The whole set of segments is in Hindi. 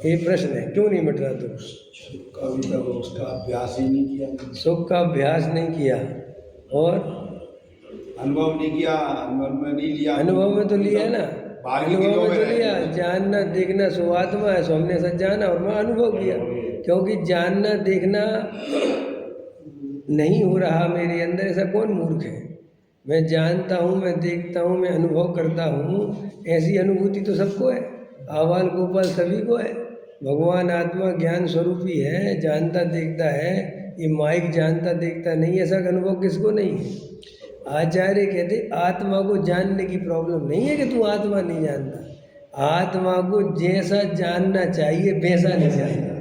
ये प्रश्न है, क्यों नहीं मिट रहा दुख? कभी तक उसका अभ्यास ही नहीं किया, सुख का अभ्यास नहीं किया और अनुभव नहीं किया, अनुभव में नहीं लिया। अनुभव में तो लिया ना, बाहर की अनुभव चीजों में में तो रह लिया, गए। जानना देखना सुआत्मा है, सो हमने ऐसा जाना और मैं अनुभव किया। क्योंकि जानना देखना नहीं हो रहा मेरे अंदर, ऐसा कौन मूर्ख है? मैं जानता हूँ, मैं देखता हूँ, मैं अनुभव करता हूँ, ऐसी अनुभूति तो सबको है, आवाल गोपाल सभी को है। भगवान आत्मा ज्ञान स्वरूप ही है, जानता देखता है। ये माइक जानता देखता नहीं, ऐसा अनुभव किसको नहीं है? आचार्य कहते आत्मा को जानने की प्रॉब्लम नहीं है कि तू आत्मा नहीं जानता, आत्मा को जैसा जानना चाहिए वैसा नहीं जानता।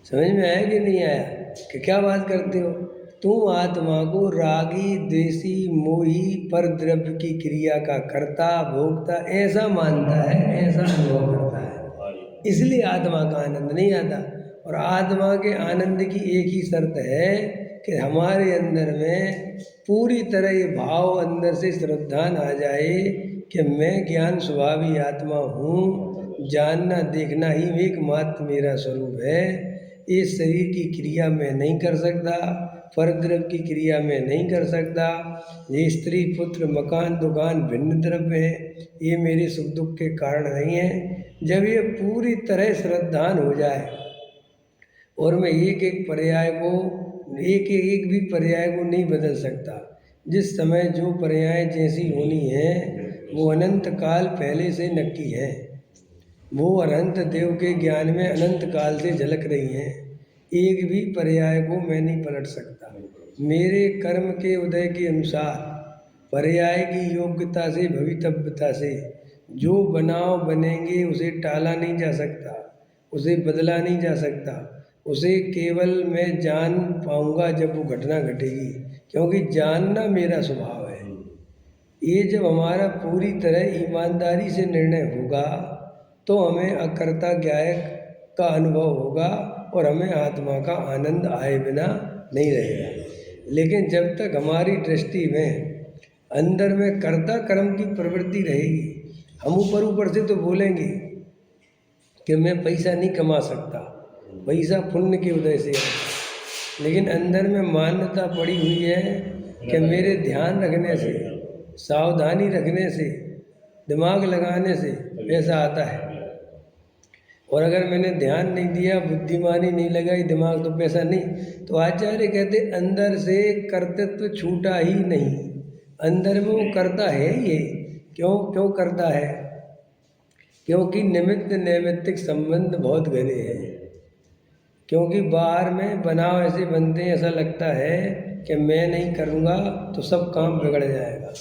समझ में आया कि नहीं आया? कि क्या बात करते हो? तुम आत्मा को रागी द्वेषी मोही पर द्रव्य की क्रिया का कर्ता भोक्ता ऐसा मानता है, ऐसा अनुभव करता है, इसलिए आत्मा का आनंद नहीं आता। और आत्मा के आनंद की एक ही शर्त है कि हमारे अंदर में पूरी तरह ये भाव अंदर से श्रद्धान आ जाए कि मैं ज्ञान स्वभावी आत्मा हूँ, जानना देखना ही एकमात्र मेरा स्वरूप है। इस शरीर की क्रिया मैं नहीं कर सकता, परद्रव्य की क्रिया मैं नहीं कर सकता। ये स्त्री पुत्र मकान दुकान भिन्न द्रव्य है, ये मेरे सुख दुख के कारण नहीं है। जब ये पूरी तरह श्रद्धान हो जाए और मैं एक एक पर्याय को, एक भी पर्याय को नहीं बदल सकता, जिस समय जो पर्याय जैसी होनी है वो अनंत काल पहले से नक्की है, वो अनंत देव के ज्ञान में अनंत काल से झलक रही हैं। एक भी पर्याय को मैं नहीं पलट सकता। मेरे कर्म के उदय के अनुसार पर्याय की योग्यता से भवितव्यता से जो बनाव बनेंगे उसे टाला नहीं जा सकता, उसे बदला नहीं जा सकता। उसे केवल मैं जान पाऊंगा जब वो घटना घटेगी, क्योंकि जानना मेरा स्वभाव है। ये जब हमारा पूरी तरह ईमानदारी से निर्णय होगा तो हमें अकर्ता ज्ञायक का अनुभव होगा और हमें आत्मा का आनंद आए बिना नहीं रहेगा। लेकिन जब तक हमारी दृष्टि में अंदर में कर्ता कर्म की प्रवृत्ति रहेगी, हम ऊपर ऊपर से तो बोलेंगे कि मैं पैसा नहीं कमा सकता, पैसा पुण्य के उदय से है, लेकिन अंदर में मान्यता पड़ी हुई है कि मेरे ध्यान रखने से, सावधानी रखने से, दिमाग लगाने से पैसा आता है। और अगर मैंने ध्यान नहीं दिया, बुद्धिमानी नहीं लगाई, दिमाग तो पैसा नहीं। तो आचार्य कहते अंदर से कर्तृत्व छूटा ही नहीं, अंदर में वो करता है ही है। क्यों करता है? क्योंकि निमित्त नैमित्तिक संबंध बहुत घने हैं। क्योंकि बाहर में बनाव ऐसे बनते हैं, ऐसा लगता है कि मैं नहीं करूँगा तो सब काम बिगड़ जाएगा,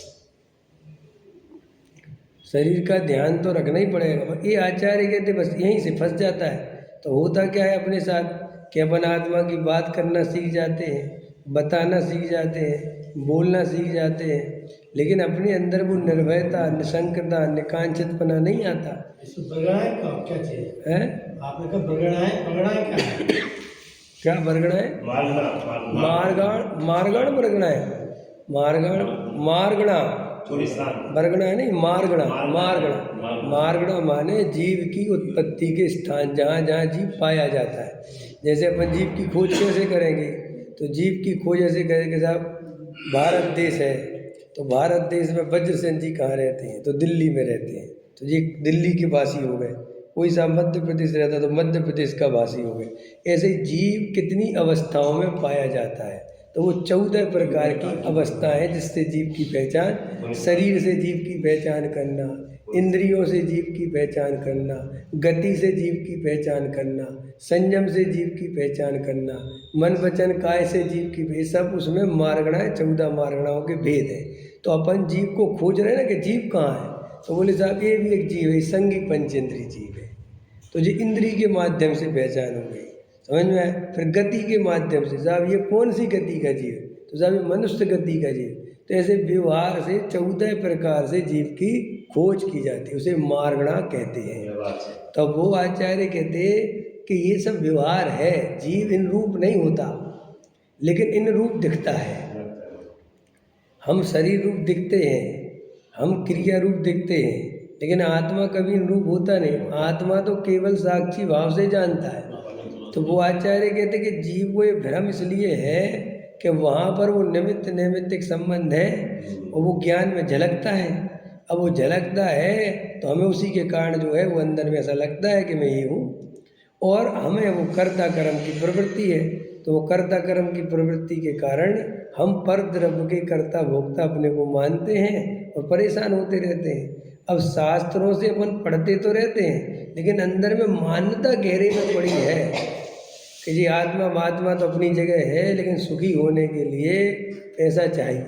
शरीर का ध्यान तो रखना ही पड़ेगा। ये आचार्य कहते बस यहीं से फंस जाता है। तो होता क्या है अपने साथ कि अपन आत्मा की बात करना सीख जाते हैं, बताना सीख जाते हैं, बोलना सीख जाते हैं, लेकिन अपने अंदर वो निर्भयता, निशंकता, निकांक्षितपना नहीं आता। बरगड़ाएं का क्या चीज है? आपने कहा बरगड़ाएं क्या है? क्या बरगड़ा है? मारगण बरगड़ा है, मारगड़ा बरगड़ा है नहीं, मारगड़ा माने जीव की उत्पत्ति के स्थान, जहाँ जहाँ जीव पाया जाता है। जैसे अपन जीव की खोज कैसे करेंगे? तो जीव की खोज ऐसे करेंगे साहब, भारत देश है तो भारत देश में वज्रसेन जी कहाँ रहते हैं? तो दिल्ली में रहते हैं, तो ये दिल्ली के वासी हो गए। कोई सा मध्य प्रदेश रहता तो मध्य प्रदेश का वासी हो गए। ऐसे जीव कितनी अवस्थाओं में पाया जाता है? तो वो 14 प्रकार की अवस्थाएं जिससे जीव की पहचान, शरीर से जीव की पहचान करना, इंद्रियों से जीव की पहचान करना, गति से जीव की पहचान करना, संयम से जीव की पहचान करना, मन वचन काय से जीव की, ये सब उसमें मारगणाएं, 14 मारगणाओं के भेद हैं। तो अपन जीव को खोज रहे हैं ना कि जीव कहाँ है? तो बोले साहब ये भी एक जीव है, संगी पंचेंद्रीय जीव है। तो ये इंद्रिय के माध्यम से पहचान हो गई, समझ में आया? फिर गति के माध्यम से साहब ये कौन सी गति का जीव? तो साहब ये मनुष्य गति का जीव। तो ऐसे व्यवहार से 14 प्रकार से जीव की खोज की जाती है, उसे मारगणा कहते हैं। तब वो आचार्य कहते कि ये सब व्यवहार है, जीव इन रूप नहीं होता, लेकिन इन रूप दिखता है। हम शरीर रूप दिखते हैं, हम क्रिया रूप दिखते हैं, लेकिन आत्मा कभी रूप होता नहीं। आत्मा तो केवल साक्षी भाव से जानता है। तो वो आचार्य कहते कि जीव को ये भ्रम इसलिए है कि वहाँ पर वो निमित्त नैमित्तिक संबंध है और वो ज्ञान में झलकता है। अब वो झलकता है तो हमें उसी के कारण जो है वो अंदर में ऐसा लगता है कि मैं ये हूँ, और हमें वो कर्ता कर्म की प्रवृत्ति है। तो वो कर्ता कर्म की प्रवृत्ति के कारण हम पर द्रव्य के कर्ता भोक्ता अपने को मानते हैं और परेशान होते रहते हैं। अब शास्त्रों से अपन पढ़ते तो रहते हैं, लेकिन अंदर में मान्यता गहरे में पड़ी है कि जी आत्मा महात्मा तो अपनी जगह है, लेकिन सुखी होने के लिए पैसा चाहिए,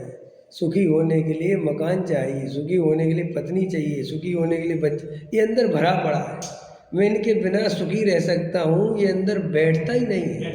सुखी होने के लिए मकान चाहिए, सुखी होने के लिए पत्नी चाहिए, सुखी होने के लिए बच्चे, ये अंदर भरा पड़ा है। मैं इनके बिना सुखी रह सकता हूँ, ये अंदर बैठता ही नहीं है।